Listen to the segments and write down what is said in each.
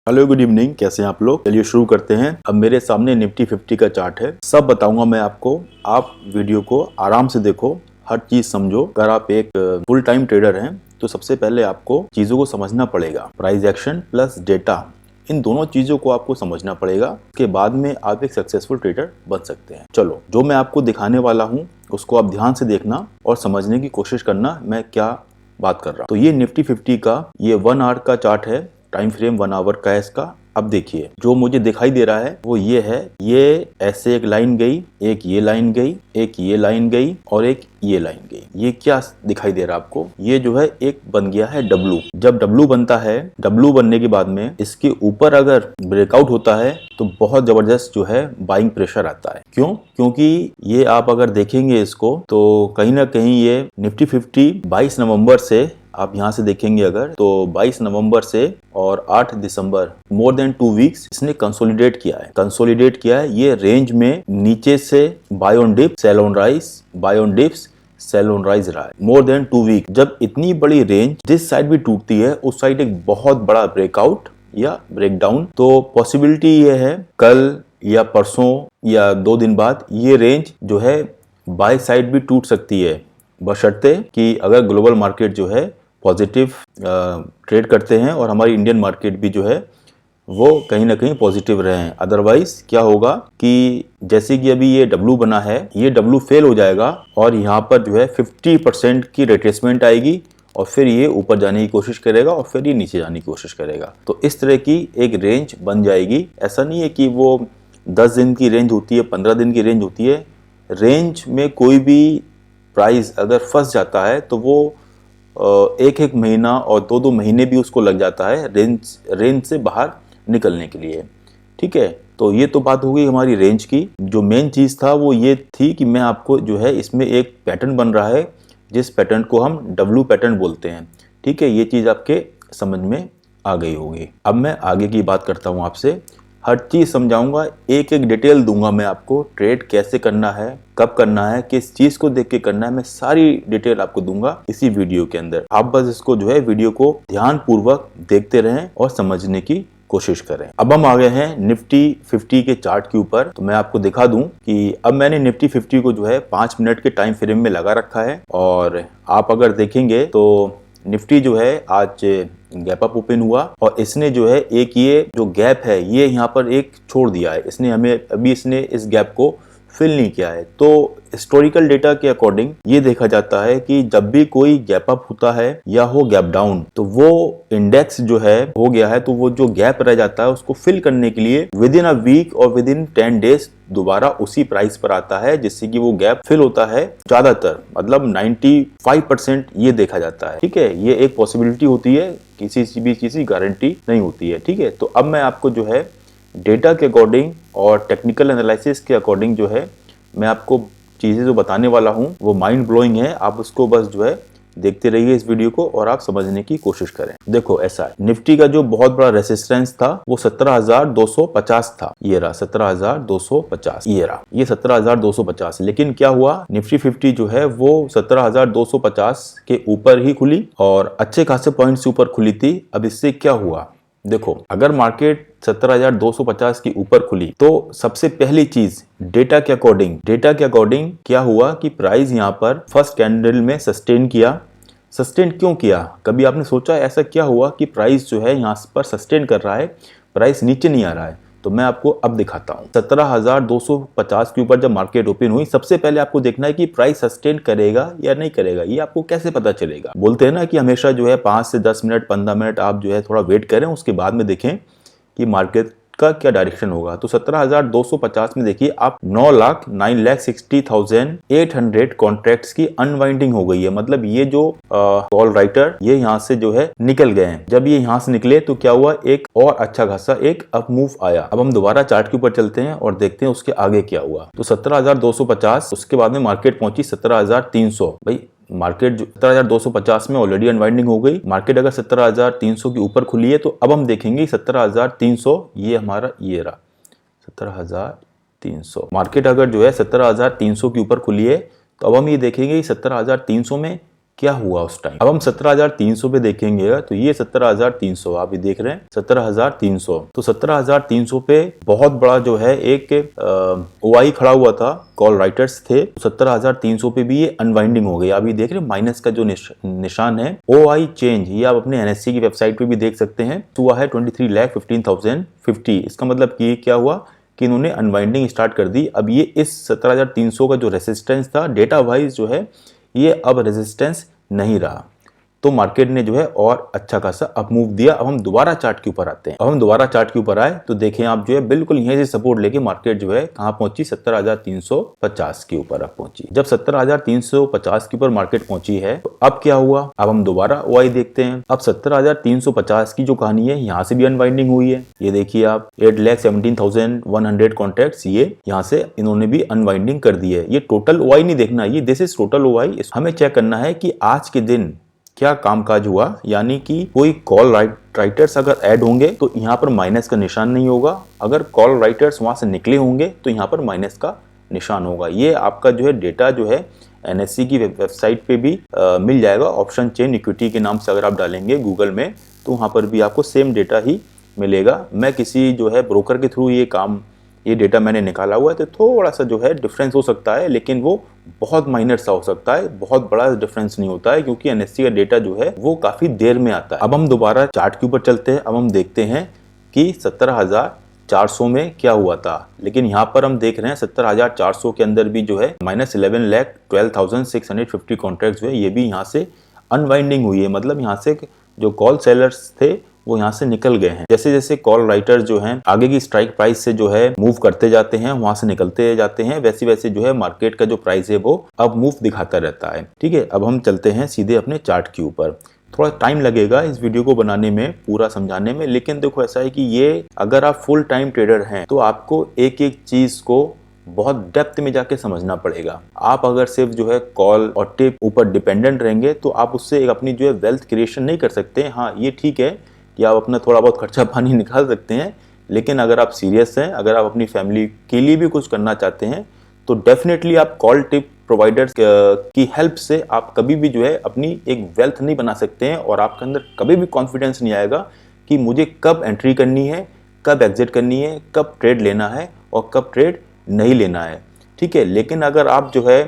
Hello good evening, कैसे हैं आप लोग। चलिए शुरू करते हैं। अब मेरे सामने निफ्टी 50 का चार्ट है। सब बताऊंगा मैं आपको, आप वीडियो को आराम से देखो, हर चीज समझो। अगर आप एक फुल टाइम ट्रेडर हैं तो सबसे पहले आपको चीजों को समझना पड़ेगा। प्राइस एक्शन प्लस डेटा, इन दोनों चीजों को आपको समझना पड़ेगा। उसके बाद में आप एक सक्सेसफुल ट्रेडर बन सकते हैं। चलो, जो मैं आपको दिखाने वाला हूँ उसको आप ध्यान से देखना और समझने की कोशिश करना मैं क्या बात कर रहा हूँ। तो ये निफ्टी 50 का ये 1 आवर का चार्ट है। टाइम फ्रेम 1 आवर का है इसका। अब देखिए, जो मुझे दिखाई दे रहा है वो ये है। ये ऐसे एक लाइन गई, एक ये लाइन गई, एक ये लाइन गई और एक ये लाइन गई। ये क्या दिखाई दे रहा है आपको? ये जो है एक बन गया है डब्लू। जब डब्लू बनता है, डब्लू बनने के बाद में इसके ऊपर अगर ब्रेकआउट होता है तो बहुत जबरदस्त जो है बाइंग प्रेशर आता है। क्यों? क्योंकि ये आप अगर देखेंगे इसको तो कहीं ना कहीं ये निफ्टी 50 22 नवंबर से, आप यहाँ से देखेंगे अगर तो 22 नवंबर से और 8 दिसंबर, मोर देन 2 वीक्स इसने कंसोलिडेट किया है। ये रेंज में नीचे से buy on dip, sell on rise, buy on dips, sell on rise रहा है मोर देन 2 वीक। जब इतनी बड़ी रेंज जिस साइड भी टूटती है उस साइड एक बहुत बड़ा ब्रेकआउट या ब्रेकडाउन, तो पॉसिबिलिटी ये है कल या परसों या 2 दिन बाद ये रेंज जो है बाय साइड भी टूट सकती है, बशर्ते कि अगर ग्लोबल मार्केट जो है पॉजिटिव ट्रेड करते हैं और हमारी इंडियन मार्केट भी जो है वो कहीं ना कहीं पॉजिटिव रहे हैं। अदरवाइज क्या होगा कि जैसे कि अभी ये डब्लू बना है, ये डब्लू फेल हो जाएगा और यहाँ पर जो है 50% की रिट्रेसमेंट आएगी और फिर ये ऊपर जाने की कोशिश करेगा और फिर ये नीचे जाने की कोशिश करेगा। तो इस तरह की एक रेंज बन जाएगी। ऐसा नहीं है कि वो 10 दिन की रेंज होती है, 15 दिन की रेंज होती है। रेंज में कोई भी प्राइस अगर फंस जाता है तो वो एक महीना और 2 महीने भी उसको लग जाता है रेंज से बाहर निकलने के लिए। ठीक है, तो ये तो बात हो गई हमारी रेंज की। जो मेन चीज़ था वो ये थी कि मैं आपको जो है इसमें एक पैटर्न बन रहा है जिस पैटर्न को हम डब्लू पैटर्न बोलते हैं। ठीक है, ये चीज़ आपके समझ में आ गई होगी। अब मैं आगे की बात करता हूँ आपसे, हर चीज़ समझाऊंगा, एक एक डिटेल दूंगा मैं आपको। ट्रेड कैसे करना है, कब करना है, किस चीज़ को देख के करना है, मैं सारी डिटेल आपको दूंगा इसी वीडियो के अंदर। आप बस इसको जो है वीडियो को ध्यान पूर्वक देखते रहें और समझने की कोशिश करें। अब हम आ गए हैं निफ्टी 50 के चार्ट के ऊपर। तो मैं आपको दिखा दूं कि अब मैंने निफ्टी 50 को जो है 5 मिनट के टाइम फ्रेम में लगा रखा है और आप अगर देखेंगे तो निफ्टी जो है आज गैप अप ओपन हुआ और इसने जो है एक ये जो गैप है ये यहाँ पर एक छोड़ दिया है। इसने हमें अभी इसने इस गैप को फिल नहीं किया है। तो हिस्टोरिकल डेटा के अकॉर्डिंग ये देखा जाता है कि जब भी कोई गैप अप होता है या हो गैप डाउन तो वो इंडेक्स जो है हो गया है, तो वो जो गैप रह जाता है उसको फिल करने के लिए विद इन अ वीक और विद इन 10 डेज दोबारा उसी प्राइस पर आता है जिससे कि वो गैप फिल होता है। ज्यादातर मतलब 95% ये देखा जाता है। ठीक है, ये एक पॉसिबिलिटी होती है, किसी भी चीज की गारंटी नहीं होती है। ठीक है, तो अब मैं आपको जो है डेटा के अकॉर्डिंग और टेक्निकल एनालिसिस के अकॉर्डिंग जो है मैं आपको चीज़ें जो बताने वाला हूँ वो माइंड ब्लोइंग है। आप उसको बस जो है देखते रहिए इस वीडियो को और आप समझने की कोशिश करें। देखो ऐसा है, निफ्टी का जो बहुत बड़ा रेसिस्टेंस था वो 17,250 था। ये रहा 17,250, ये 17,250। लेकिन क्या हुआ, निफ्टी 50 जो है वो 17,250 के ऊपर ही खुली और अच्छे खासे पॉइंट से ऊपर खुली थी। अब इससे क्या हुआ, देखो अगर मार्केट 17,250 के ऊपर खुली तो सबसे पहली चीज डेटा के अकॉर्डिंग क्या हुआ कि प्राइस यहाँ पर फर्स्ट कैंडल में सस्टेन किया। सस्टेन क्यों किया? कभी आपने सोचा ऐसा क्या हुआ कि प्राइस जो है यहाँ पर सस्टेन कर रहा है, प्राइस नीचे नहीं आ रहा है? तो मैं आपको अब दिखाता हूँ। 17,250 के ऊपर जब मार्केट ओपन हुई, सबसे पहले आपको देखना है कि प्राइस सस्टेन करेगा या नहीं करेगा। ये आपको कैसे पता चलेगा? बोलते हैं ना कि हमेशा जो है 5 से 10 मिनट 15 मिनट आप जो है थोड़ा वेट करें, उसके बाद में देखें कि मार्केट का क्या डायरेक्शन होगा। तो 17,250 में देखिए आप 9,60,800 कॉन्ट्रैक्ट्स की अनवाइंडिंग हो गई है। मतलब ये जो कॉल राइटर ये यहाँ से जो है निकल गए हैं। जब ये यहाँ से निकले तो क्या हुआ, एक और अच्छा खासा एक अप मूव आया। अब हम दोबारा चार्ट के ऊपर चलते हैं और देखते हैं उसके आगे क्या हुआ। तो 17,250, उसके बाद में मार्केट पहुंची 17,300। भाई मार्केट 17,250 में ऑलरेडी अनवाइंडिंग हो गई। मार्केट अगर 17,300 के ऊपर खुली है तो अब हम देखेंगे 17,300, ये हमारा ये रहा 17,300। मार्केट अगर जो है 17,300 के ऊपर खुली है तो अब हम ये देखेंगे 17,300 में क्या हुआ उस टाइम। अब हम 17,300 पे देखेंगे तो ये 17,300 आप ये देख रहे हैं 17,300। तो 17,300 पे बहुत बड़ा जो है एक ओआई खड़ा हुआ था, कॉल राइटर्स थे। 17,300 पे भी ये अनवाइंडिंग हो गई। आप ये देख रहे हैं माइनस का जो निशान है, ओआई चेंज, ये आप अपने एनएससी की वेबसाइट पे भी देख सकते हैं। हुआ है 23,15,050। इसका मतलब कि क्या हुआ कि इन्होंने अनवाइंडिंग स्टार्ट कर दी। अब ये इस 17,300 का जो रेसिस्टेंस था डेटा वाइज जो है ये अब रेजिस्टेंस नहीं रहा, तो मार्केट ने जो है और अच्छा खासा अप मूव दिया। अब हम दोबारा चार्ट के ऊपर आते हैं। अब हम दोबारा चार्ट के ऊपर आए तो देखें आप जो है बिल्कुल यहीं से सपोर्ट लेके मार्केट जो है कहां पहुंची, 17,350 के ऊपर अब पहुंची। जब 17,350 के ऊपर मार्केट पहुंची है तो अब क्या हुआ, अब हम दोबारा ओआई देखते हैं। अब 17,350 की जो कहानी है यहाँ से भी अनवाइंडिंग हुई है। ये देखिए आप 8,17,100 कॉन्ट्रैक्ट्स ये यहाँ से इन्होंने भी अनवाइंडिंग कर दी है। ये टोटल ओआई नहीं देखना, ये दिस इज टोटल ओआई। हमें चेक करना है कि आज के दिन क्या कामकाज हुआ, यानी कि कोई कॉल राइटर्स अगर ऐड होंगे तो यहाँ पर माइनस का निशान नहीं होगा, अगर कॉल राइटर्स वहां से निकले होंगे तो यहाँ पर माइनस का निशान होगा। ये आपका जो है डेटा जो है एनएससी की वेबसाइट पे भी मिल जाएगा। ऑप्शन चेन इक्विटी के नाम से अगर आप डालेंगे गूगल में तो वहाँ पर भी आपको सेम डेटा ही मिलेगा। मैं किसी जो है ब्रोकर के थ्रू ये डेटा मैंने निकाला हुआ है, तो थोड़ा सा जो है डिफरेंस हो सकता है, लेकिन वो बहुत माइनर सा हो सकता है, बहुत बड़ा डिफरेंस नहीं होता है, क्योंकि एनएससी का डेटा जो है वो काफी देर में आता है। अब हम दोबारा चार्ट के ऊपर चलते हैं। अब हम देखते हैं कि 17,400 में क्या हुआ था, लेकिन यहाँ पर हम देख रहे हैं 17,400 के अंदर भी जो है -11,12,650 कॉन्ट्रैक्ट जो है ये भी यहाँ से अनवाइंडिंग हुई है। मतलब यहाँ से जो कॉल सेलर्स थे वो यहाँ से निकल गए हैं। जैसे जैसे कॉल राइटर्स जो हैं आगे की स्ट्राइक प्राइस से जो है मूव करते जाते हैं, वहां से निकलते जाते हैं, वैसे वैसे जो है मार्केट का जो प्राइस है वो अब मूव दिखाता रहता है। ठीक है, अब हम चलते हैं सीधे अपने चार्ट के ऊपर। थोड़ा टाइम लगेगा इस वीडियो को बनाने में, पूरा समझाने में, लेकिन देखो ऐसा है कि ये अगर आप फुल टाइम ट्रेडर हैं तो आपको एक एक चीज को बहुत डेप्थ में जाके समझना पड़ेगा। आप अगर सिर्फ जो है कॉल और टिप ऊपर डिपेंडेंट रहेंगे तो आप उससे अपनी जो है वेल्थ क्रिएशन नहीं कर सकते। हाँ, ये ठीक है कि आप अपना थोड़ा बहुत खर्चा पानी निकाल सकते हैं, लेकिन अगर आप सीरियस हैं, अगर आप अपनी फैमिली के लिए भी कुछ करना चाहते हैं तो डेफिनेटली आप कॉल टिप प्रोवाइडर्स की हेल्प से आप कभी भी जो है अपनी एक वेल्थ नहीं बना सकते हैं, और आपके अंदर कभी भी कॉन्फिडेंस नहीं आएगा कि मुझे कब एंट्री करनी है, कब एग्जिट करनी है, कब ट्रेड लेना है और कब ट्रेड नहीं लेना है। ठीक है, लेकिन अगर आप जो है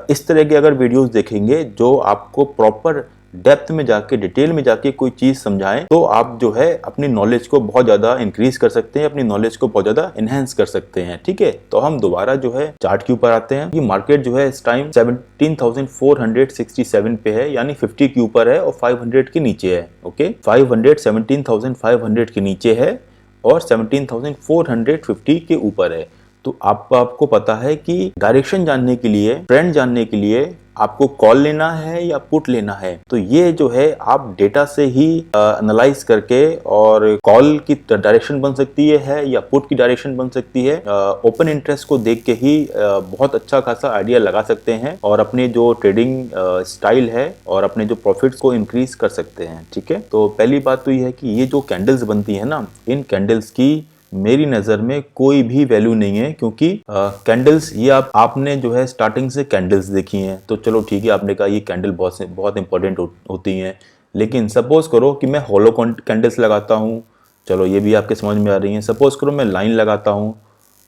इस तरह के अगर वीडियोस देखेंगे जो आपको प्रॉपर डेप्थ में जाके डिटेल में जाके कोई चीज समझाएं, तो आप जो है अपनी नॉलेज को बहुत ज्यादा इंक्रीज कर सकते हैं, अपनी नॉलेज को बहुत ज्यादा एनहेंस कर सकते हैं। ठीक है, तो हम दोबारा जो है चार्ट के ऊपर आते हैं। ये मार्केट जो है इस टाइम 17,467 पे है, यानी 50 के ऊपर है और 500 के नीचे है। ओके, 17,500 के नीचे है और 17,450 के ऊपर है। तो आपको पता है कि डायरेक्शन जानने के लिए, ट्रेंड जानने के लिए आपको कॉल लेना है या पुट लेना है, तो ये जो है आप डेटा से ही एनालाइज करके, और कॉल की डायरेक्शन बन सकती है या पुट की डायरेक्शन बन सकती है, ओपन इंटरेस्ट को देख के ही बहुत अच्छा खासा आइडिया लगा सकते हैं और अपने जो ट्रेडिंग स्टाइल है और अपने जो प्रॉफिट्स को इंक्रीज कर सकते हैं। ठीक है, तो पहली बात तो ये है कि ये जो कैंडल्स बनती है ना, इन कैंडल्स की मेरी नज़र में कोई भी वैल्यू नहीं है, क्योंकि कैंडल्स ये आपने जो है स्टार्टिंग से कैंडल्स देखी हैं, तो चलो ठीक है, आपने कहा ये कैंडल बहुत इंपॉर्टेंट होती हैं, लेकिन सपोज करो कि मैं हॉलो कैंडल्स लगाता हूँ, चलो ये भी आपके समझ में आ रही हैं। सपोज करो मैं लाइन लगाता हूँ,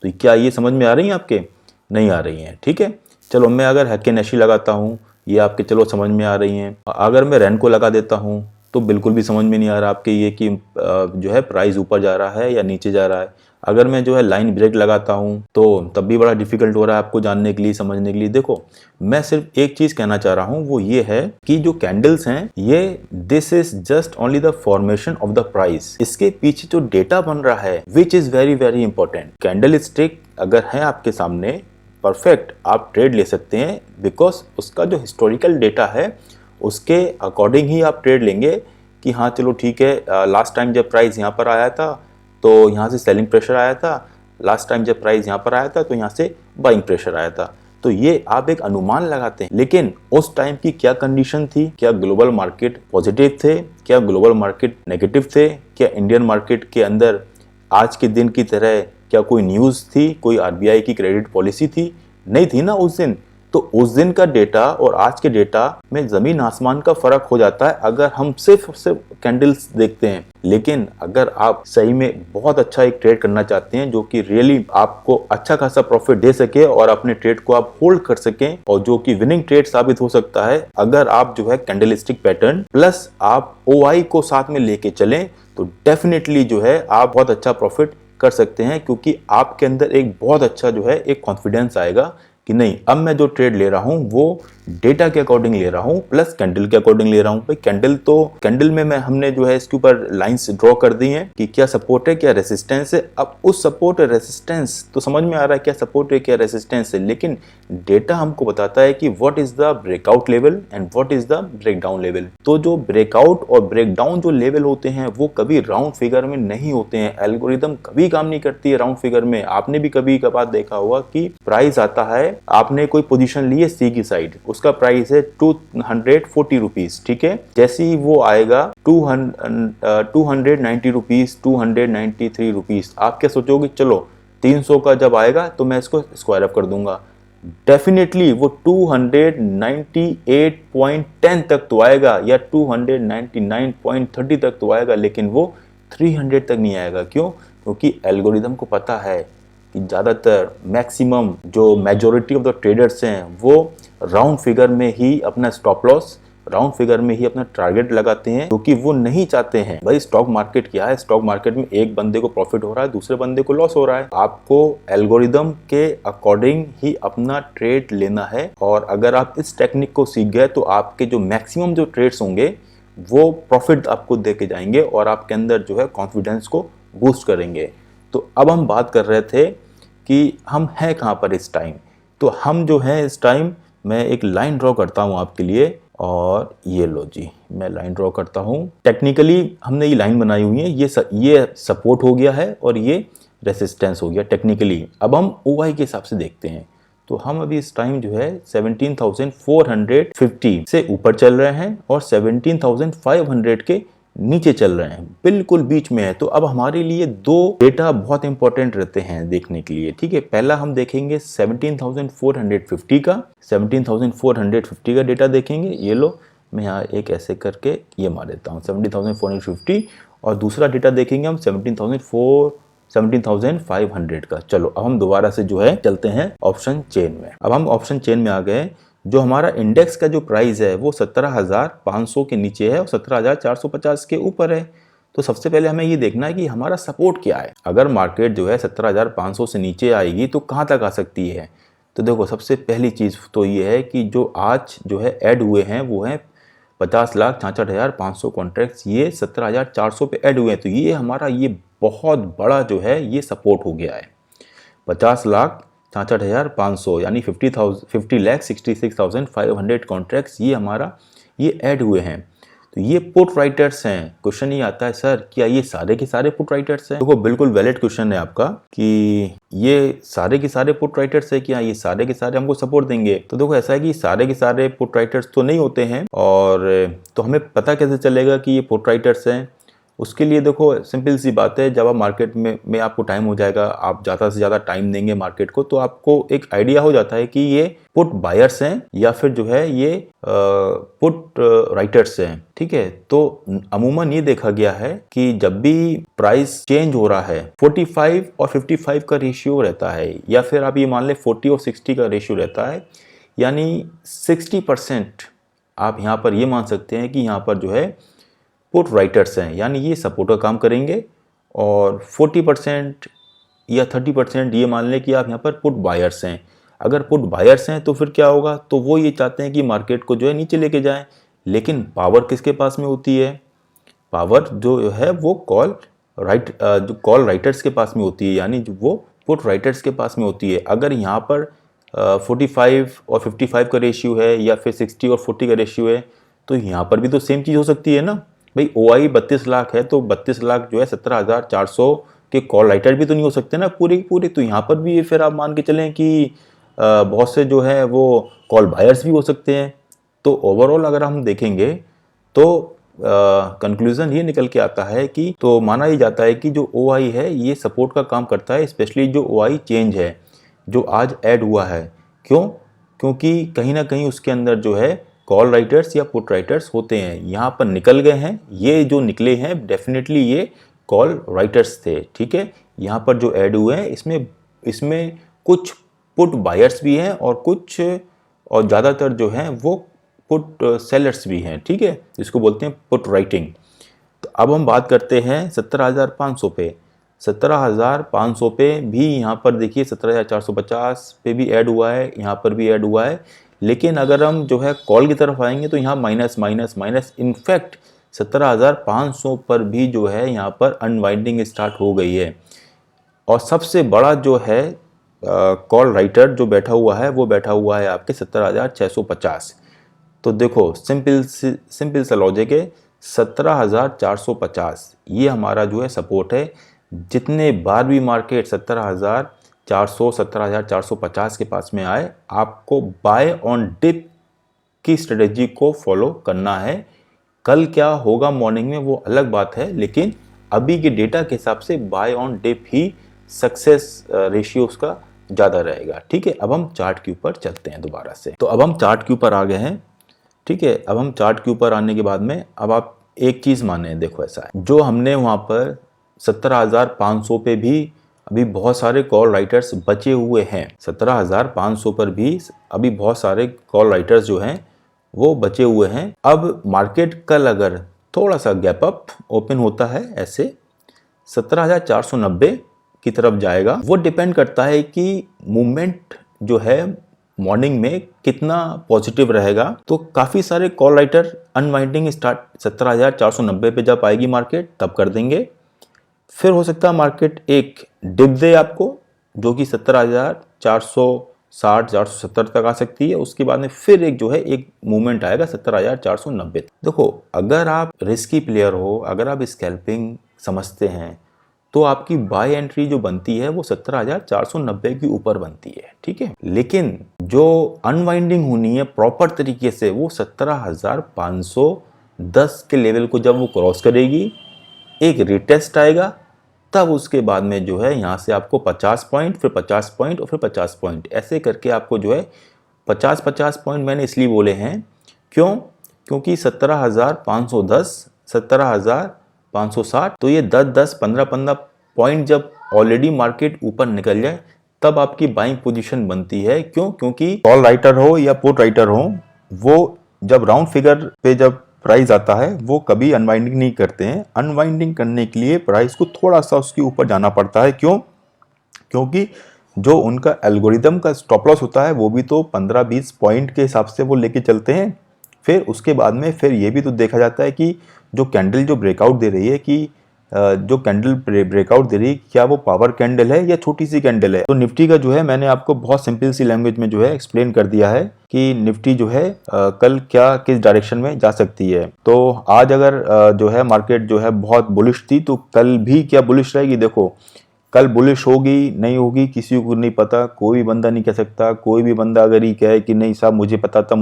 तो क्या ये समझ में आ रही हैं आपके? नहीं आ रही हैं। ठीक है, चलो मैं अगर हैकेनेशी लगाता हूँ, ये आपके चलो समझ में आ रही हैं। अगर मैं रेनको लगा देता हूँ तो बिल्कुल भी समझ में नहीं आ रहा आपके ये कि जो है प्राइस ऊपर जा रहा है या नीचे जा रहा है। अगर मैं जो है लाइन ब्रेक लगाता हूँ तो तब भी बड़ा डिफिकल्ट हो रहा है आपको जानने के लिए, समझने के लिए। देखो, मैं सिर्फ एक चीज कहना चाह रहा हूँ, वो ये है कि जो कैंडल्स हैं ये this is just only the formation of the price. इसके पीछे जो डेटा बन रहा है which is very very important. Candle stick अगर है आपके सामने, परफेक्ट, आप ट्रेड ले सकते हैं, बिकॉज उसका जो हिस्टोरिकल डेटा है उसके अकॉर्डिंग ही आप ट्रेड लेंगे कि हाँ चलो ठीक है, लास्ट टाइम जब प्राइस यहाँ पर आया था तो यहाँ से सेलिंग प्रेशर आया था, लास्ट टाइम जब प्राइस यहाँ पर आया था तो यहाँ से बाइंग प्रेशर आया था। तो ये आप एक अनुमान लगाते हैं, लेकिन उस टाइम की क्या कंडीशन थी, क्या ग्लोबल मार्केट पॉजिटिव थे, क्या ग्लोबल मार्केट नेगेटिव थे, क्या इंडियन मार्केट के अंदर आज के दिन की तरह क्या कोई न्यूज़ थी, कोई आरबीआई की क्रेडिट पॉलिसी थी? नहीं थी ना उस दिन। तो उस दिन का डेटा और आज के डेटा में जमीन आसमान का फर्क हो जाता है अगर हम सिर्फ कैंडल्स देखते हैं। लेकिन अगर आप सही में बहुत अच्छा एक ट्रेड करना चाहते हैं जो कि रियली आपको अच्छा खासा प्रॉफिट दे सके और अपने ट्रेड को आप होल्ड कर सकें और जो कि विनिंग ट्रेड साबित हो सकता है, अगर आप जो है कैंडलस्टिक पैटर्न प्लस आप ओआई को साथ में लेके चलें तो डेफिनेटली जो है आप बहुत अच्छा प्रॉफिट कर सकते हैं, क्योंकि आपके अंदर एक बहुत अच्छा जो है एक कॉन्फिडेंस आएगा कि नहीं, अब मैं जो ट्रेड ले रहा हूं वो डेटा के अकॉर्डिंग ले रहा हूं प्लस कैंडल के अकॉर्डिंग ले रहा हूं। भाई कैंडल में मैं हमने जो है इसके ऊपर लाइंस ड्रॉ कर दी हैं कि क्या सपोर्ट है क्या रेसिस्टेंस है। अब उस सपोर्ट और रेसिस्टेंस तो समझ में आ रहा है क्या सपोर्ट है क्या रेसिस्टेंस है, लेकिन डेटा हमको बताता है कि what is the breakout level and what is the breakdown level. तो जो ब्रेकआउट और ब्रेकडाउन जो लेवल होते हैं वो कभी राउंड फिगर में नहीं होते हैं। एल्गोरिदम कभी काम नहीं करती है राउंड फिगर में। आपने भी कभी कभार देखा होगा कि प्राइस आता है, आपने कोई पोजीशन ली है सी की साइड, उसका प्राइस है 240 रुपीज, ठीक है। जैसे ही वो आएगा 290 रुपीज, 293 रुपीज, आप क्या सोचोगे चलो 300 का जब आएगा तो मैं इसको स्क्वायर अप कर दूंगा। डेफिनेटली वो 298.10 तक तो आएगा या 299.30 तक तो आएगा, लेकिन वो 300 तक नहीं आएगा। क्यों? क्योंकि एल्गोरिदम को पता है कि ज़्यादातर मैक्सिमम जो मेजॉरिटी ऑफ द ट्रेडर्स हैं वो राउंड फिगर में ही अपना स्टॉप लॉस, राउंड फिगर में ही अपना टारगेट लगाते हैं, क्योंकि वो नहीं चाहते हैं भाई स्टॉक मार्केट क्या है, स्टॉक मार्केट में एक बंदे को प्रॉफिट हो रहा है दूसरे बंदे को लॉस हो रहा है। आपको एल्गोरिदम के अकॉर्डिंग ही अपना ट्रेड लेना है और अगर आप इस टेक्निक को सीख गए तो आपके जो मैक्सिमम जो ट्रेड्स होंगे वो प्रॉफिट आपको दे के जाएंगे और आपके अंदर जो है कॉन्फिडेंस को बूस्ट करेंगे। तो अब हम बात कर रहे थे कि हम हैं कहाँ पर इस टाइम। तो हम जो है इस टाइम, मैं एक लाइन ड्रॉ करता हूँ आपके लिए और ये लो जी, मैं लाइन ड्रॉ करता हूँ। टेक्निकली हमने ये लाइन बनाई हुई है, ये सपोर्ट हो गया है और ये रेसिस्टेंस हो गया टेक्निकली। अब हम ओआई के हिसाब से देखते हैं। तो हम अभी इस टाइम जो है 17,450 से ऊपर चल रहे हैं और 17,500 के नीचे चल रहे हैं, बिल्कुल बीच में है। तो अब हमारे लिए दो डेटा बहुत इंपॉर्टेंट रहते हैं देखने के लिए, ठीक है। पहला हम देखेंगे 17,450 का, 17,450 का डेटा देखेंगे। ये लो, मैं यहाँ एक ऐसे करके ये मार देता हूँ 17,450, और दूसरा डेटा देखेंगे हम 17,500 का। चलो अब हम दोबारा से जो है चलते हैं ऑप्शन चेन में। अब हम ऑप्शन चेन में आ गए। जो हमारा इंडेक्स का जो प्राइस है वो 17,500 के नीचे है और 17,450 के ऊपर है। तो सबसे पहले हमें ये देखना है कि हमारा सपोर्ट क्या है। अगर मार्केट जो है 17,500 से नीचे आएगी तो कहाँ तक आ सकती है। तो देखो, सबसे पहली चीज़ तो ये है कि जो आज जो है ऐड हुए हैं वो हैं 50,66,500 कॉन्ट्रैक्ट्स, ये 17,400 पे ऐड हुए हैं। तो ये हमारा ये बहुत बड़ा जो है ये सपोर्ट हो गया है। 50,66,500 यानी 50,66,500 कॉन्ट्रैक्ट्स ये हमारा ये ऐड हुए हैं। तो ये पुट राइटर्स हैं। क्वेश्चन ये आता है सर क्या ये सारे के सारे पुट राइटर्स हैं। देखो, बिल्कुल वैलिड क्वेश्चन है आपका कि ये सारे के सारे पुट राइटर्स है क्या, ये सारे के सारे हमको सपोर्ट देंगे। तो देखो, ऐसा है कि सारे के सारे पुट राइटर्स तो नहीं होते हैं, और तो हमें पता कैसे चलेगा कि ये पुट राइटर्स हैं। उसके लिए देखो सिंपल सी बात है, जब आप मार्केट में आपको टाइम हो जाएगा, आप ज़्यादा से ज़्यादा टाइम देंगे मार्केट को, तो आपको एक आइडिया हो जाता है कि ये पुट बायर्स हैं या फिर जो है ये पुट राइटर्स हैं, ठीक है। तो अमूमन ये देखा गया है कि जब भी प्राइस चेंज हो रहा है 45 और 55 का रेशियो रहता है, या फिर आप ये मान लें 40 और 60 का रेशियो रहता है, यानी 60% आप यहाँ पर ये मान सकते हैं कि यहाँ पर जो है पुट राइटर्स हैं, यानी ये सपोर्ट का काम करेंगे, और 40% या 30% ये मान लें कि आप यहाँ पर पुट बायर्स हैं। अगर पुट बायर्स हैं तो फिर क्या होगा, तो वो ये चाहते हैं कि मार्केट को जो है नीचे लेके जाएं। लेकिन पावर किसके पास में होती है, पावर जो है वो जो कॉल राइटर्स के पास में होती है, यानी जो वो पुट राइटर्स के पास में होती है। अगर यहाँ पर 45 और 55 का रेशियो है या फिर 60 और 40 का रेशियो है, तो यहाँ पर भी तो सेम चीज़ हो सकती है ना भाई। ओआई 32 लाख है तो 32 लाख जो है 17,400 के कॉल राइटर भी तो नहीं हो सकते ना पूरे पूरे। तो यहाँ पर भी फिर आप मान के चलें कि बहुत से जो है वो कॉल बायर्स भी हो सकते हैं। तो ओवरऑल अगर हम देखेंगे तो कंक्लूजन ये निकल के आता है कि तो माना ही जाता है कि जो ओआई है ये सपोर्ट का काम करता है, स्पेशली जो ओआई चेंज है जो आज ऐड हुआ है। क्यों? क्योंकि कहीं ना कहीं उसके अंदर जो है कॉल राइटर्स या पुट राइटर्स होते हैं। यहाँ पर निकल गए हैं, ये जो निकले हैं डेफिनेटली ये कॉल राइटर्स थे, ठीक है। यहाँ पर जो ऐड हुए हैं इसमें कुछ पुट बायर्स भी हैं और कुछ और ज़्यादातर जो हैं वो पुट सेलर्स भी हैं, ठीक है, इसको बोलते हैं पुट राइटिंग। तो अब हम बात करते हैं 17,500 पे। 17,500 पे भी यहाँ पर देखिए 17,450 पे भी ऐड हुआ है, यहाँ पर भी ऐड हुआ है। लेकिन अगर हम जो है कॉल की तरफ आएंगे तो यहाँ माइनस माइनस माइनस, इनफैक्ट 17,500 पर भी जो है यहाँ पर अनवाइंडिंग स्टार्ट हो गई है। और सबसे बड़ा जो है कॉल राइटर जो बैठा हुआ है वो बैठा हुआ है आपके 17,650। तो देखो सिंपल सा लॉजिक है, 17,450 ये हमारा जो है सपोर्ट है। जितने बार भी मार्केट 17,400 17,450 के पास में आए, आपको बाय ऑन डिप की स्ट्रेटेजी को फॉलो करना है। कल क्या होगा मॉर्निंग में वो अलग बात है, लेकिन अभी के डेटा के हिसाब से बाय ऑन डिप ही सक्सेस रेशियो उसका ज़्यादा रहेगा, ठीक है। अब हम चार्ट के ऊपर चलते हैं दोबारा से। तो अब हम चार्ट के ऊपर आ गए हैं, ठीक है। अब हम चार्ट के ऊपर आने के बाद में अब आप एक चीज़ माने, देखो ऐसा है, जो हमने वहाँ पर 17,500 पे भी अभी बहुत सारे कॉल राइटर्स बचे हुए हैं। 17,500 पर भी अभी बहुत सारे कॉल राइटर्स जो हैं वो बचे हुए हैं। अब मार्केट कल अगर थोड़ा सा गैप अप ओपन होता है ऐसे 17,490 की तरफ जाएगा, वो डिपेंड करता है कि मूवमेंट जो है मॉर्निंग में कितना पॉजिटिव रहेगा। तो काफ़ी सारे कॉल राइटर अनवाइंडिंग स्टार्ट 17,490 पे जब आएगी मार्केट तब कर देंगे। फिर हो सकता है मार्केट एक डिप दे आपको, जो कि 17,460 470 तक आ सकती है। उसके बाद में फिर एक जो है एक मूवमेंट आएगा 17,490। देखो, अगर आप रिस्की प्लेयर हो, अगर आप स्कैल्पिंग समझते हैं, तो आपकी बाय एंट्री जो बनती है वो 17,490 के ऊपर बनती है, ठीक है। लेकिन जो अनवाइंडिंग होनी है प्रॉपर तरीके से वो 17,510 के लेवल को जब वो क्रॉस करेगी, एक रिटेस्ट आएगा, तब उसके बाद में जो है यहाँ से आपको 50 पॉइंट, फिर 50 पॉइंट और फिर 50 पॉइंट, ऐसे करके आपको जो है 50 पॉइंट मैंने इसलिए बोले हैं, क्योंकि 17,510 17,560, तो ये 10 15 पॉइंट जब ऑलरेडी मार्केट ऊपर निकल जाए तब आपकी बाइंग पोजीशन बनती है। क्योंकि कॉल राइटर हो या पुट राइटर हो, वो जब राउंड फिगर पे जब प्राइस आता है वो कभी अनवाइंडिंग नहीं करते हैं। अनवाइंडिंग करने के लिए प्राइस को थोड़ा सा उसके ऊपर जाना पड़ता है। क्योंकि जो उनका एल्गोरिदम का स्टॉप लॉस होता है वो भी तो 15-20 पॉइंट के हिसाब से वो लेके चलते हैं। फिर उसके बाद में फिर ये भी तो देखा जाता है कि जो कैंडल जो ब्रेकआउट दे रही है, कि जो कैंडल ब्रेकआउट दे रही है, क्या वो पावर कैंडल है या छोटी सी कैंडल है। तो निफ्टी का जो है मैंने आपको बहुत सिंपल सी लैंग्वेज में जो है एक्सप्लेन कर दिया है कि निफ्टी जो है कल क्या किस डायरेक्शन में जा सकती है। तो आज अगर जो है मार्केट जो है बहुत बुलिश थी, तो कल भी क्या बुलिश रहेगी। देखो, कल बुलिश होगी नहीं होगी किसी को नहीं पता, कोई भी बंदा नहीं कह सकता। कोई भी बंदा अगर ये कहे कि नहीं साहब मुझे पता था,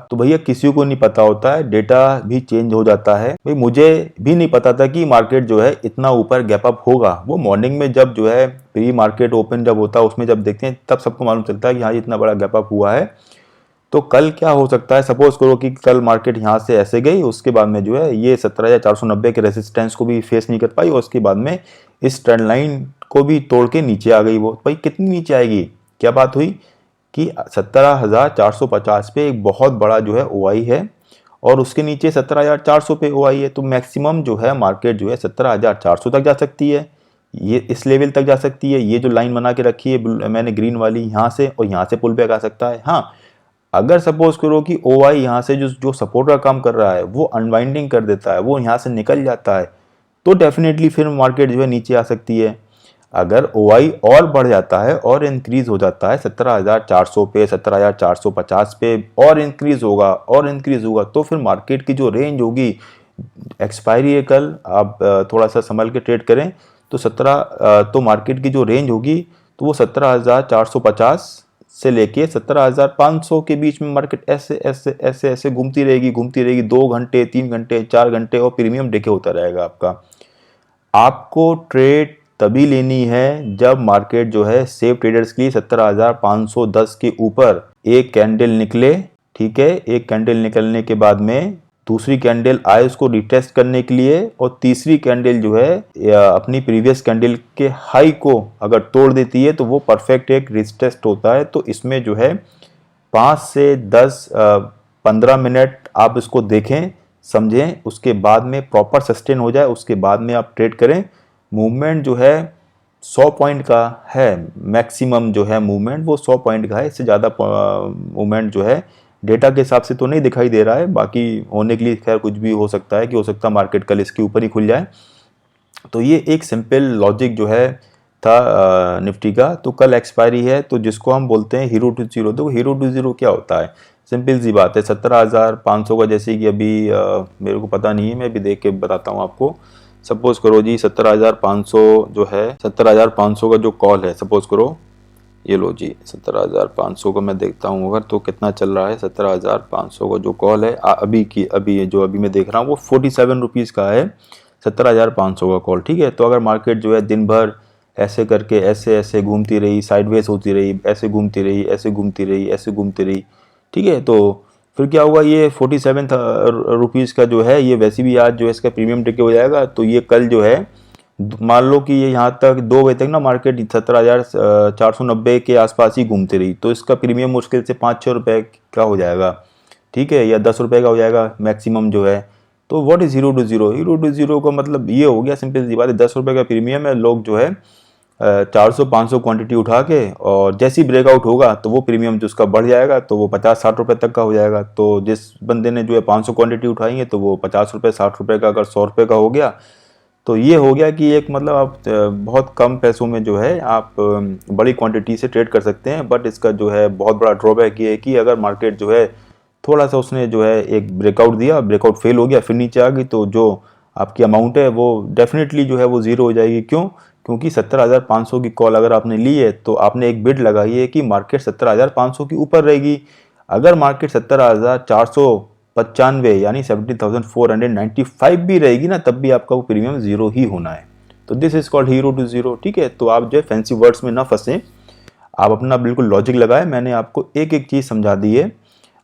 तो भैया किसी को नहीं पता होता है, डेटा भी चेंज हो जाता है। भाई मुझे भी नहीं पता था कि मार्केट जो है इतना ऊपर गैप अप होगा। वो मॉर्निंग में जब जो है प्री मार्केट ओपन जब होता है उसमें जब देखते हैं तब सबको मालूम चलता है कि हाँ इतना बड़ा गैप अप हुआ है। तो कल क्या हो सकता है, सपोज करो कि कल मार्केट यहाँ से ऐसे गई, उसके बाद में जो है ये 17,490 के रेजिस्टेंस को भी फेस नहीं कर पाई और उसके बाद में इस ट्रेंड लाइन को भी तोड़ के नीचे आ गई। वो भाई कितनी नीचे आएगी, क्या बात हुई कि 17,450 पे एक बहुत बड़ा जो है ओआई है और उसके नीचे 17,400 पे ओआई है। तो मैक्सिमम जो है मार्केट जो है 17,400 तक जा सकती है, ये इस लेवल तक जा सकती है। ये जो लाइन बना के रखी है मैंने ग्रीन वाली, यहाँ से और यहाँ से पुल बैक आ सकता है। हाँ, अगर सपोज करो कि ओआई यहाँ से जो सपोर्ट का काम कर रहा है वो अनवाइंडिंग कर देता है, वो यहाँ से निकल जाता है, तो डेफिनेटली फिर मार्केट जो है नीचे आ सकती है। अगर ओआई और बढ़ जाता है और इंक्रीज हो जाता है 17,400 पे 17,450 पे और इंक्रीज होगा तो फिर मार्केट की जो रेंज होगी, एक्सपायरी है कल, आप थोड़ा सा संभल के ट्रेड करें, तो मार्केट की जो रेंज होगी तो वो 17,450 से लेके 17,500 के बीच में मार्केट ऐसे घूमती रहेगी 2 घंटे 3 घंटे 4 घंटे और प्रीमियम डेके होता रहेगा आपका। आपको ट्रेड तभी लेनी है जब मार्केट जो है सेफ ट्रेडर्स के लिए 17,510 के ऊपर एक कैंडल निकले, ठीक है, एक कैंडल निकलने के बाद में दूसरी कैंडल आए उसको रिटेस्ट करने के लिए, और तीसरी कैंडल जो है अपनी प्रीवियस कैंडल के हाई को अगर तोड़ देती है तो वो परफेक्ट एक रिटेस्ट होता है। तो इसमें जो है 5 से 10 15 मिनट आप इसको देखें, समझें, उसके बाद में प्रॉपर सस्टेन हो जाए उसके बाद में आप ट्रेड करें। मूवमेंट जो है 100 पॉइंट का है, मैक्सिमम जो है मूवमेंट वो 100 पॉइंट का है, इससे ज़्यादा मूवमेंट जो है डेटा के हिसाब से तो नहीं दिखाई दे रहा है। बाकी होने के लिए खैर कुछ भी हो सकता है कि हो सकता है मार्केट कल इसके ऊपर ही खुल जाए। तो ये एक सिंपल लॉजिक जो है था निफ्टी का। तो कल एक्सपायरी है, तो जिसको हम बोलते हैं हीरो टू जीरो। तो हीरो टू जीरो क्या होता है, सिंपल सी बात है, 17,500 का, जैसे कि अभी मेरे को पता नहीं है, मैं भी देख के बताता हूँ आपको। सपोज करो जी 17,500 जो है, 17,500 का जो कॉल है, सपोज करो ये लो जी 17,500 का मैं देखता हूँ अगर तो कितना चल रहा है। 17,500 का जो कॉल है अभी मैं देख रहा हूँ वो 47 रुपीज़ का है, 17,500 का कॉल, ठीक है। तो अगर मार्केट जो है दिन भर ऐसे करके ऐसे ऐसे घूमती रही, साइडवेज होती रही, ऐसे घूमती रही, ऐसे घूमती रही, ऐसे घूमती रही, ठीक है, तो फिर क्या होगा, ये 47 रुपीज़ का जो है ये वैसे भी आज जो है इसका प्रीमियम टिके हो जाएगा। तो ये कल जो है मान लो कि ये यहाँ तक 2 बजे तक ना मार्केट 17,490 के आसपास ही घूमती रही, तो इसका प्रीमियम मुश्किल से 5-6 रुपये का हो जाएगा, ठीक है, या 10 रुपये का हो जाएगा मैक्सिमम जो है। तो what is hero to zero, hero to zero का मतलब ये हो गया, सिंपल सी बात है, 10 रुपये का प्रीमियम है। लोग जो है 400-500 क्वांटिटी उठा के, और जैसे ही ब्रेकआउट होगा तो वो प्रीमियम जो उसका बढ़ जाएगा, तो वो 50-60 रुपये तक का हो जाएगा। तो जिस बंदे ने जो है 500 क्वांटिटी उठाई है तो वो 50 रुपये 60 रुपये का, अगर 100 रुपये का हो गया, तो ये हो गया कि एक मतलब आप बहुत कम पैसों में जो है आप बड़ी क्वांटिटी से ट्रेड कर सकते हैं। बट इसका जो है बहुत बड़ा ड्रॉबैक ये है कि अगर मार्केट जो है थोड़ा सा उसने जो है एक ब्रेकआउट दिया, ब्रेकआउट फेल हो गया, फिर नीचे आ गई, तो जो आपकी अमाउंट है वो डेफिनेटली जो है वो ज़ीरो हो जाएगी। क्यों? क्योंकि 17,500 की कॉल अगर आपने ली है तो आपने एक बिड लगाई है कि मार्केट 17,500 की ऊपर रहेगी। अगर मार्केट 17,495 यानी 70,495 भी रहेगी ना, तब भी आपका वो प्रीमियम ज़ीरो ही होना है। तो this is called hero to zero, ठीक है। तो आप जो है फैंसी वर्ड्स में ना फंसें, आप अपना बिल्कुल लॉजिक लगाएं। मैंने आपको एक एक चीज़ समझा दी है,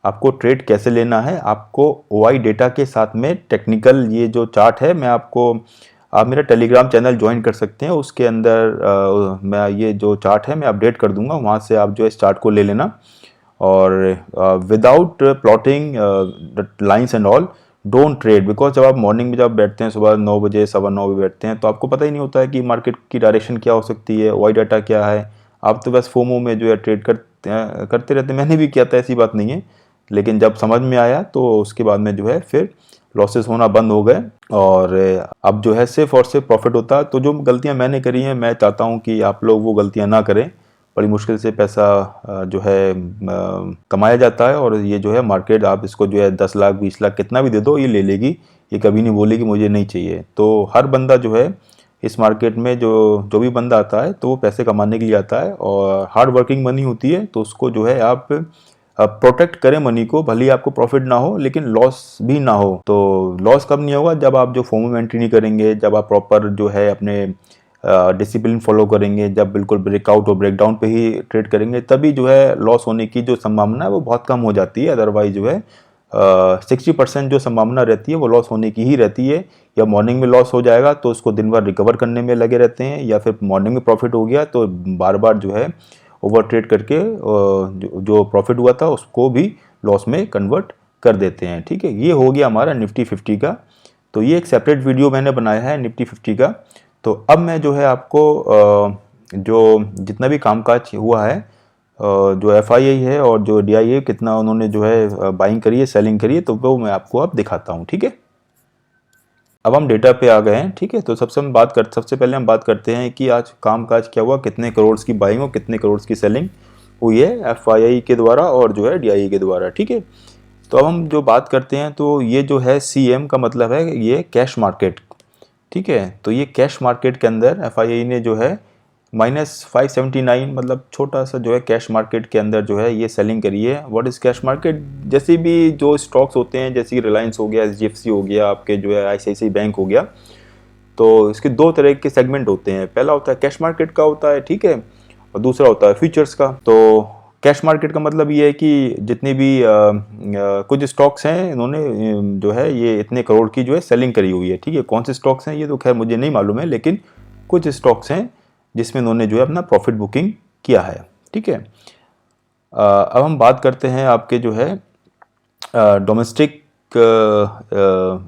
आपको ट्रेड कैसे लेना है, आपको ओआई डेटा के साथ में टेक्निकल ये जो चार्ट है, मैं आपको, आप मेरा टेलीग्राम चैनल ज्वाइन कर सकते हैं, उसके अंदर मैं ये जो चार्ट है मैं अपडेट कर दूंगा, वहाँ से आप जो है इस चार्ट को ले लेना। और without plotting lines and all don't trade, because जब आप मॉर्निंग में जब बैठते हैं सुबह 9 बजे 9:15 बजे बैठते हैं, तो आपको पता ही नहीं होता है कि मार्केट की डायरेक्शन क्या हो सकती है, ओआई डाटा क्या है। आप तो बस फोमो में जो है ट्रेड करते रहते। मैंने भी किया था, ऐसी बात नहीं है, लेकिन जब समझ में आया तो उसके बाद में जो है फिर लॉसेस होना बंद हो गए, और अब जो है सिर्फ और सिर्फ प्रॉफिट होता है। तो जो गलतियां मैंने करी हैं, मैं चाहता हूं कि आप लोग वो गलतियां ना करें। बड़ी मुश्किल से पैसा जो है कमाया जाता है, और ये जो है मार्केट, आप इसको जो है 10 लाख 20 लाख कितना भी दे दो, ये ले लेगी, ये कभी नहीं बोलेगी मुझे नहीं चाहिए। तो हर बंदा जो है इस मार्केट में जो भी बंदा आता है तो वो पैसे कमाने के लिए आता है, और हार्ड वर्किंग मनी होती है, तो उसको जो है आप प्रोटेक्ट करें मनी को। भले ही आपको प्रॉफिट ना हो लेकिन लॉस भी ना हो। तो लॉस कब नहीं होगा, जब आप जो फोमो में एंट्री नहीं करेंगे, जब आप प्रॉपर जो है अपने डिसिप्लिन फॉलो करेंगे, जब बिल्कुल ब्रेकआउट और ब्रेकडाउन पे ही ट्रेड करेंगे, तभी जो है लॉस होने की जो संभावना है वो बहुत कम हो जाती है। अदरवाइज जो है 60% जो संभावना रहती है वो लॉस होने की ही रहती है। या मॉर्निंग में लॉस हो जाएगा तो उसको दिन भर रिकवर करने में लगे रहते हैं, या फिर मॉर्निंग में प्रॉफिट हो गया तो बार बार जो है ओवर ट्रेड करके जो प्रॉफिट हुआ था उसको भी लॉस में कन्वर्ट कर देते हैं, ठीक है। ये हो गया हमारा निफ्टी 50 का। तो ये एक सेपरेट वीडियो मैंने बनाया है निफ्टी 50 का। तो अब मैं जो है आपको जो जितना भी कामकाज हुआ है, जो एफआईआई है और जो डीआईए कितना उन्होंने जो है बाइंग करी है, सेलिंग करी है, तो वो मैं आपको अब दिखाता हूँ, ठीक है। अब हम डेटा पे आ गए हैं, ठीक है। तो सबसे पहले हम बात करते हैं कि आज कामकाज क्या हुआ, कितने करोड़ की बाइंग और कितने करोड़ की सेलिंग हुई है एफआईआई के द्वारा और जो है डीआईए के द्वारा, ठीक है। तो अब हम जो बात करते हैं, तो ये जो है सीएम का मतलब है ये कैश मार्केट, ठीक है। तो ये कैश मार्केट के अंदर एफआईआई ने जो है -579 मतलब छोटा सा जो है कैश मार्केट के अंदर जो है ये सेलिंग करी है। व्हाट इज कैश मार्केट, जैसे भी जो स्टॉक्स होते हैं, जैसे कि रिलायंस हो गया, एचडीएफसी हो गया, आपके जो है आईसीआईसीआई बैंक हो गया, तो इसके दो तरह के सेगमेंट होते हैं। पहला होता है कैश मार्केट का होता है, ठीक है, और दूसरा होता है फ्यूचर्स का। तो कैश मार्केट का मतलब ये है कि जितने भी कुछ स्टॉक्स हैं इन्होंने जो है ये इतने करोड़ की जो है सेलिंग करी हुई है, ठीक है। कौन से स्टॉक्स हैं ये तो खैर मुझे नहीं मालूम है, लेकिन कुछ स्टॉक्स हैं जिसमें इन्होंने जो है अपना प्रॉफिट बुकिंग किया है, ठीक है। अब हम बात करते हैं आपके जो है डोमेस्टिक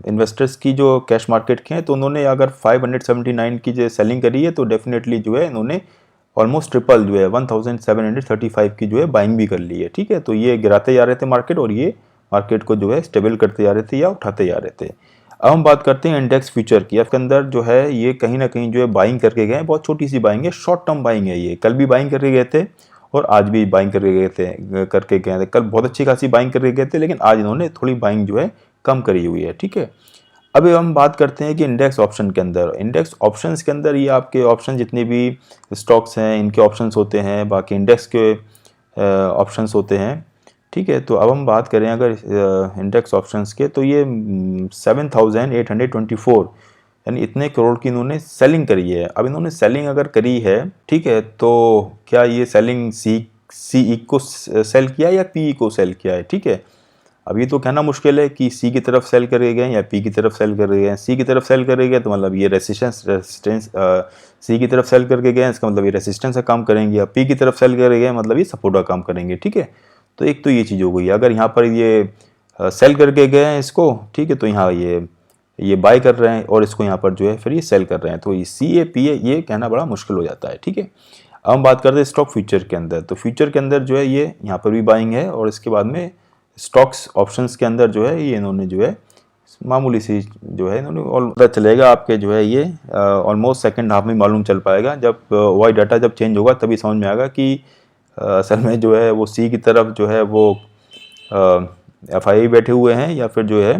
इन्वेस्टर्स की जो कैश मार्केट के हैं। तो उन्होंने अगर 579 की जो सेलिंग करी है तो डेफिनेटली जो है इन्होंने ऑलमोस्ट ट्रिपल जो है 1735 की जो है बाइंग भी कर ली है, ठीक है। तो ये गिराते जा रहे थे मार्केट और ये मार्केट को जो है स्टेबल करते जा रहे थे या उठाते जा रहे थे। अब हम बात करते हैं इंडेक्स फ्यूचर की। इसके अंदर जो है ये कहीं ना कहीं जो है बाइंग करके गए, बहुत छोटी सी बाइंग है, शॉर्ट टर्म बाइंग है। ये कल भी बाइंग करके गए थे और आज भी बाइंग करके गए थे। कल बहुत अच्छी खासी बाइंग करके गए थे, लेकिन आज इन्होंने थोड़ी बाइंग जो है कम करी हुई है, ठीक है। अभी हम बात करते हैं कि इंडेक्स ऑप्शन के अंदर, इंडेक्स ऑप्शंस के अंदर ये आपके ऑप्शन जितने भी स्टॉक्स हैं इनके ऑप्शंस होते हैं, बाकी इंडेक्स के ऑप्शंस होते हैं, ठीक है। तो अब हम बात करें अगर इंडेक्स ऑप्शंस के, तो ये 7824 यानी इतने करोड़ की इन्होंने सेलिंग करी है। अब इन्होंने सेलिंग अगर करी है, ठीक है, तो क्या ये सेलिंग सी को सेल किया या पी को सेल किया है, ठीक है। अब ये तो कहना मुश्किल है कि सी की तरफ सेल करे गए या पी की तरफ सेल कर गए हैं। सी की तरफ सेल करे गए तो मतलब ये रेसिस्टेंस सी की तरफ सेल करके गए इसका मतलब ये रेसिस्टेंस का काम करेंगे, या पी की तरफ सेल करे गए मतलब ये सपोर्ट का काम करेंगे, ठीक है। तो एक तो ये चीज़ हो गई। अगर यहाँ पर ये सेल करके गए हैं इसको, ठीक है, तो यहाँ ये बाय कर रहे हैं और इसको यहाँ पर जो है फिर ये सेल कर रहे हैं, तो ये सी ए पी ए ये कहना बड़ा मुश्किल हो जाता है, ठीक है। अब हम बात करते हैं स्टॉक फ्यूचर के अंदर। तो फ्यूचर के अंदर जो है ये यहाँ पर भी बाइंग है और इसके बाद में स्टॉक्स ऑप्शंस के अंदर जो है ये इन्होंने जो है मामूली सी जो है इन्होंने पता चलेगा आपके जो है ये ऑलमोस्ट सेकंड हाफ में मालूम चल पाएगा। जब वाई डाटा जब चेंज होगा तभी समझ में आएगा कि असल में जो है वो सी की तरफ जो है वो एफ आई बैठे हुए हैं या फिर जो है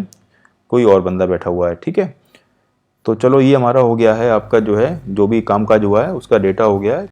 कोई और बंदा बैठा हुआ है, ठीक है। तो चलो ये हमारा हो गया है, आपका जो है जो भी काम काज हुआ है उसका डेटा हो गया है।